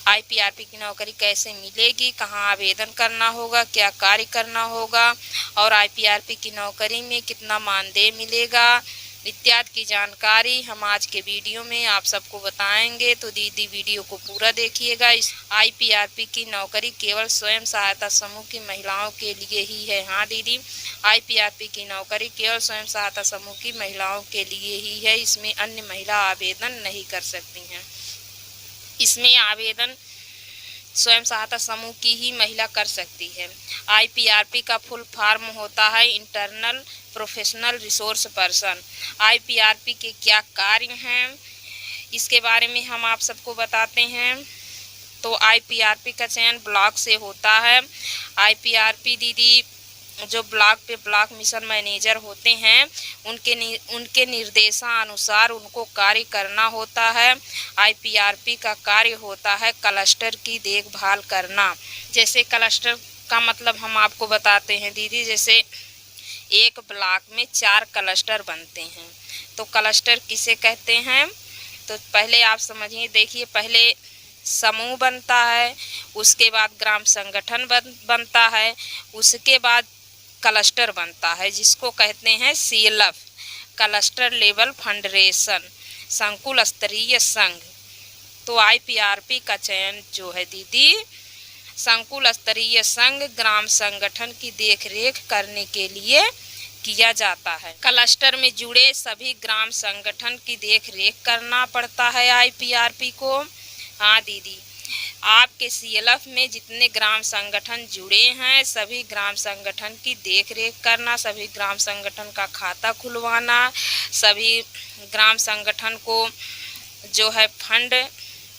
आईपीआरपी की नौकरी कैसे मिलेगी, कहाँ आवेदन करना होगा, क्या कार्य करना होगा और आईपीआरपी की नौकरी में कितना मानदेय मिलेगा इत्यादि की जानकारी हम आज के वीडियो में आप सबको बताएंगे। तो दीदी वीडियो को पूरा देखिएगा। इस आईपीआरपी की नौकरी केवल स्वयं सहायता समूह की महिलाओं के लिए ही है। हाँ दीदी, आईपीआरपी की नौकरी केवल स्वयं सहायता समूह की महिलाओं के लिए ही है। इसमें अन्य महिला आवेदन नहीं कर सकती हैं। इसमें आवेदन स्वयं सहायता समूह की ही महिला कर सकती है। आईपीआरपी का फुल फॉर्म होता है इंटरनल प्रोफेशनल रिसोर्स पर्सन। आईपीआरपी के क्या कार्य हैं इसके बारे में हम आप सबको बताते हैं। तो आईपीआरपी का चयन ब्लॉक से होता है। आईपीआरपी दीदी जो ब्लॉक पे ब्लॉक मिशन मैनेजर होते हैं उनके निर्देशानुसार उनको कार्य करना होता है। आईपीआरपी का कार्य होता है क्लस्टर की देखभाल करना। जैसे क्लस्टर का मतलब हम आपको बताते हैं दीदी, जैसे एक ब्लॉक में 4 क्लस्टर बनते हैं तो क्लस्टर किसे कहते हैं। तो पहले आप समझिए, देखिए पहले समूह बनता है, उसके बाद ग्राम संगठन बनता है, उसके बाद क्लस्टर बनता है जिसको कहते हैं सीएलएफ, क्लस्टर लेवल फेडरेशन, संकुल स्तरीय संघ। तो आईपीआरपी का चयन जो है दीदी संकुल स्तरीय संघ ग्राम संगठन की देखरेख करने के लिए किया जाता है। क्लस्टर में जुड़े सभी ग्राम संगठन की देखरेख करना पड़ता है आईपीआरपी को। हाँ दीदी, आपके सीएलएफ में जितने ग्राम संगठन जुड़े हैं सभी ग्राम संगठन की देखरेख करना, सभी ग्राम संगठन का खाता खुलवाना, सभी ग्राम संगठन को जो है फंड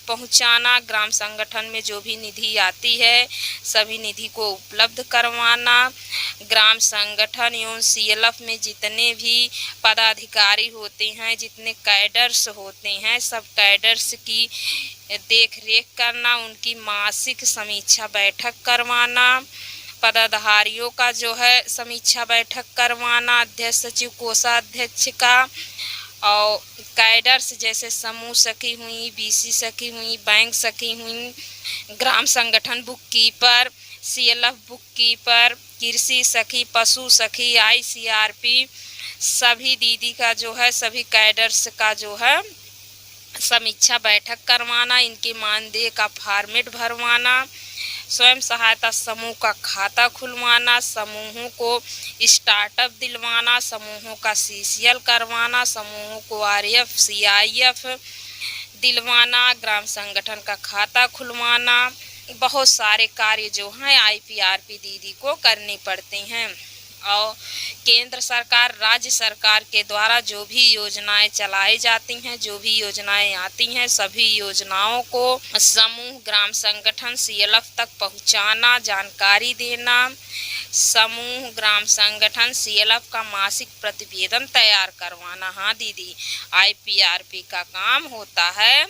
पहुंचाना, ग्राम संगठन में जो भी निधि आती है सभी निधि को उपलब्ध करवाना, ग्राम संगठन एवं सीएलएफ में जितने भी पदाधिकारी होते हैं, जितने कैडर्स होते हैं, सब कैडर्स की देखरेख करना, उनकी मासिक समीक्षा बैठक करवाना, पदाधिकारियों का जो है समीक्षा बैठक करवाना, अध्यक्ष सचिव कोषाध्यक्ष का, और कैडर्स जैसे समूह सखी हुई, बीसी सखी हुई, बैंक सखी हुई, ग्राम संगठन book keeper, CLF book keeper, कृषि सखी, पशु सखी, आईसीआरपी, सभी दीदी का जो है सभी कैडर्स का जो है समीक्षा बैठक करवाना, इनके मानदेय का फॉर्मेट भरवाना, स्वयं सहायता समूह का खाता खुलवाना, समूहों को स्टार्टअप दिलवाना, समूहों का सीसीएल करवाना, समूहों को आरएफ सीआईएफ दिलवाना, ग्राम संगठन का खाता खुलवाना, बहुत सारे कार्य जो हैं आईपीआरपी दीदी को करने पड़ते हैं। और केंद्र सरकार राज्य सरकार के द्वारा जो भी योजनाएं चलाई जाती हैं, जो भी योजनाएं आती हैं, सभी योजनाओं को समूह ग्राम संगठन सीएलएफ तक पहुंचाना, जानकारी देना, समूह ग्राम संगठन सीएलएफ का मासिक प्रतिवेदन तैयार करवाना। हाँ दीदी, आईपीआरपी का काम होता है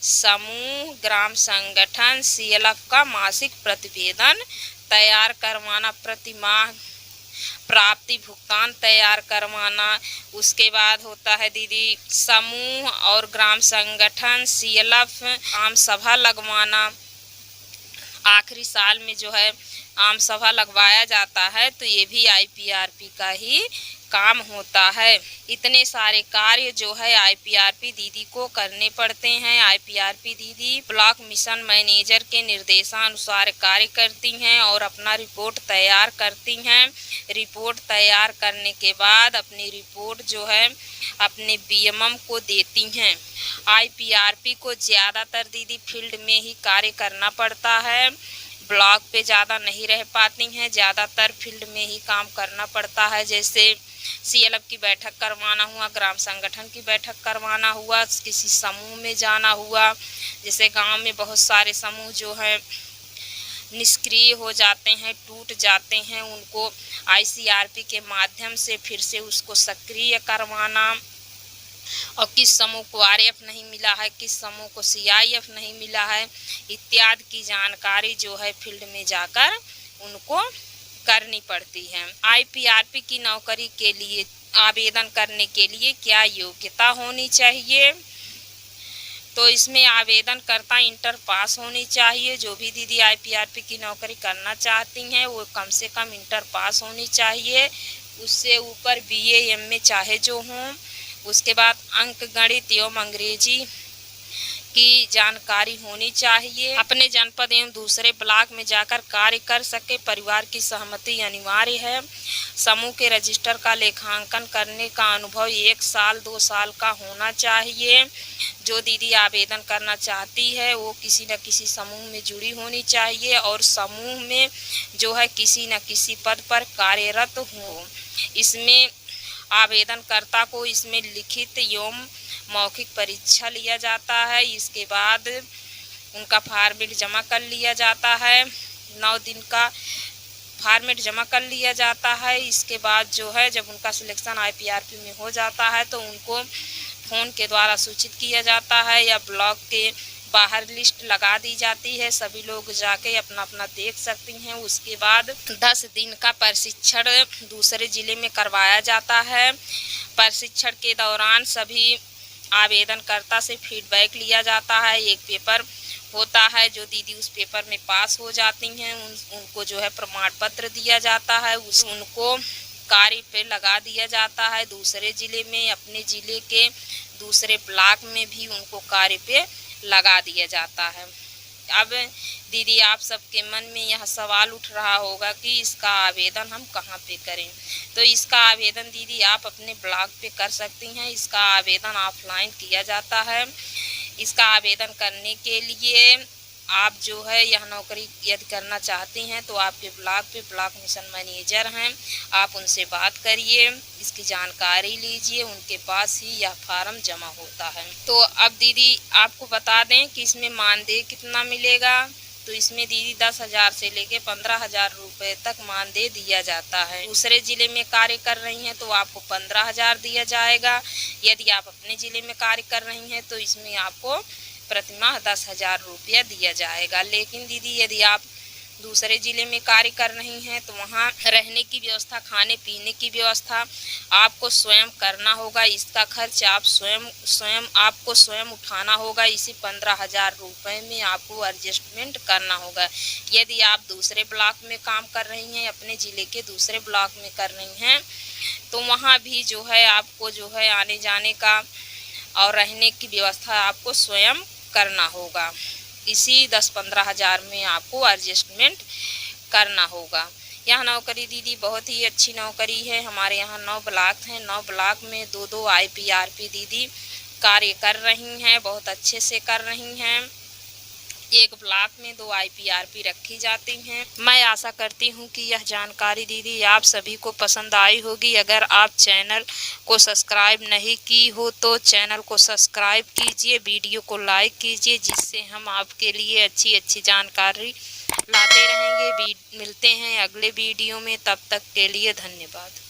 समूह ग्राम संगठन सीएलएफ का मासिक प्रतिवेदन तैयार करवाना, प्रतिमाह प्राप्ति भुगतान तैयार करवाना। उसके बाद होता है दीदी समूह और ग्राम संगठन सीएलएफ आम सभा लगवाना। आखिरी साल में जो है आम सभा लगवाया जाता है, तो ये भी आईपीआरपी का ही काम होता है। इतने सारे कार्य जो है आईपीआरपी दीदी को करने पड़ते हैं। आईपीआरपी दीदी ब्लॉक मिशन मैनेजर के निर्देशानुसार कार्य करती हैं और अपना रिपोर्ट तैयार करती हैं। रिपोर्ट तैयार करने के बाद अपनी रिपोर्ट जो है अपने बीएमएम को देती हैं। आईपीआरपी को ज़्यादातर दीदी फील्ड में ही कार्य करना पड़ता है, ब्लॉक पे ज़्यादा नहीं रह पाती हैं, ज़्यादातर फील्ड में ही काम करना पड़ता है। जैसे सीएलएफ की बैठक करवाना हुआ, ग्राम संगठन की बैठक करवाना हुआ, किसी समूह में जाना हुआ, जैसे गांव में बहुत सारे समूह जो हैं निष्क्रिय हो जाते हैं, टूट जाते हैं, उनको आईसीआरपी के माध्यम से फिर से उसको सक्रिय करवाना, और किस समूह को आरएफ नहीं मिला है, किस समूह को सीआईएफ नहीं मिला है, इत्यादि की जानकारी जो है फील्ड में जाकर उनको करनी पड़ती है। आईपीआरपी की नौकरी के लिए आवेदन करने के लिए क्या योग्यता होनी चाहिए। तो इसमें आवेदनकर्ता इंटर पास होनी चाहिए। जो भी दीदी IPRP की नौकरी करना चाहती हैं वो कम से कम इंटर पास होनी चाहिए। उससे ऊपर BA MA चाहे जो हों। उसके बाद अंक गणित एवं अंग्रेजी की जानकारी होनी चाहिए। अपने जनपद एवं दूसरे ब्लॉक में जाकर कार्य कर सके। परिवार की सहमति अनिवार्य है। समूह के रजिस्टर का लेखांकन करने का अनुभव 1 साल 2 साल का होना चाहिए। जो दीदी आवेदन करना चाहती है वो किसी न किसी समूह में जुड़ी होनी चाहिए और समूह में जो है किसी न किसी पद पर कार्यरत हो। इसमें आवेदनकर्ता को इसमें लिखित एवं मौखिक परीक्षा लिया जाता है। इसके बाद उनका फॉर्मेट जमा कर लिया जाता है। 9 दिन का फॉर्मेट जमा कर लिया जाता है। इसके बाद जो है जब उनका सिलेक्शन IPRP में हो जाता है तो उनको फ़ोन के द्वारा सूचित किया जाता है या ब्लॉक के बाहर लिस्ट लगा दी जाती है। सभी लोग जाके अपना अपना देख सकती हैं। उसके बाद 10 दिन का प्रशिक्षण दूसरे ज़िले में करवाया जाता है। प्रशिक्षण के दौरान सभी आवेदनकर्ता से फीडबैक लिया जाता है। एक पेपर होता है। जो दीदी उस पेपर में पास हो जाती हैं उनको जो है प्रमाण पत्र दिया जाता है। उनको कार्य पे लगा दिया जाता है। दूसरे ज़िले में अपने ज़िले के दूसरे ब्लॉक में भी उनको कार्य पे लगा दिया जाता है। अब दीदी आप सबके मन में यह सवाल उठ रहा होगा कि इसका आवेदन हम कहाँ पे करें। तो इसका आवेदन दीदी आप अपने ब्लॉक पे कर सकती हैं। इसका आवेदन ऑफलाइन किया जाता है। इसका आवेदन करने के लिए आप जो है यह नौकरी यदि करना चाहती हैं तो आपके ब्लॉक पे ब्लॉक मिशन मैनेजर हैं, आप उनसे बात करिए, इसकी जानकारी लीजिए। उनके पास ही यह फार्म जमा होता है। तो अब दीदी आपको बता दें कि इसमें मानदेय कितना मिलेगा। तो इसमें दीदी 10,000 से लेके 15,000 रुपये तक मानदेय दिया जाता है। दूसरे ज़िले में कार्य कर रही हैं तो आपको 15,000 दिया जाएगा। यदि आप अपने ज़िले में कार्य कर रही हैं तो इसमें आपको प्रतिमाह 10,000 रुपया दिया जाएगा। लेकिन दीदी यदि आप दूसरे ज़िले में कार्य कर रही हैं तो वहाँ रहने की व्यवस्था, खाने पीने की व्यवस्था आपको स्वयं करना होगा। इसका खर्च आप आपको स्वयं उठाना होगा। इसी 15,000 रुपये में आपको एडजस्टमेंट करना होगा। यदि आप दूसरे ब्लॉक में काम कर रही हैं, अपने ज़िले के दूसरे ब्लॉक में कर रही हैं तो वहाँ भी जो है आपको जो है आने जाने का और रहने की व्यवस्था आपको स्वयं करना होगा। इसी 10-15 हज़ार में आपको एडजस्टमेंट करना होगा। यह नौकरी दीदी बहुत ही अच्छी नौकरी है। हमारे यहाँ 9 ब्लॉक हैं। 9 ब्लॉक में 2-2 IPRP दीदी कार्य कर रही हैं, बहुत अच्छे से कर रही हैं। एक ब्लॉक में 2 IPRP रखी जाती हैं। मैं आशा करती हूँ कि यह जानकारी दीदी आप सभी को पसंद आई होगी। अगर आप चैनल को सब्सक्राइब नहीं की हो तो चैनल को सब्सक्राइब कीजिए, वीडियो को लाइक कीजिए, जिससे हम आपके लिए अच्छी जानकारी लाते रहेंगे। मिलते हैं अगले वीडियो में, तब तक के लिए धन्यवाद।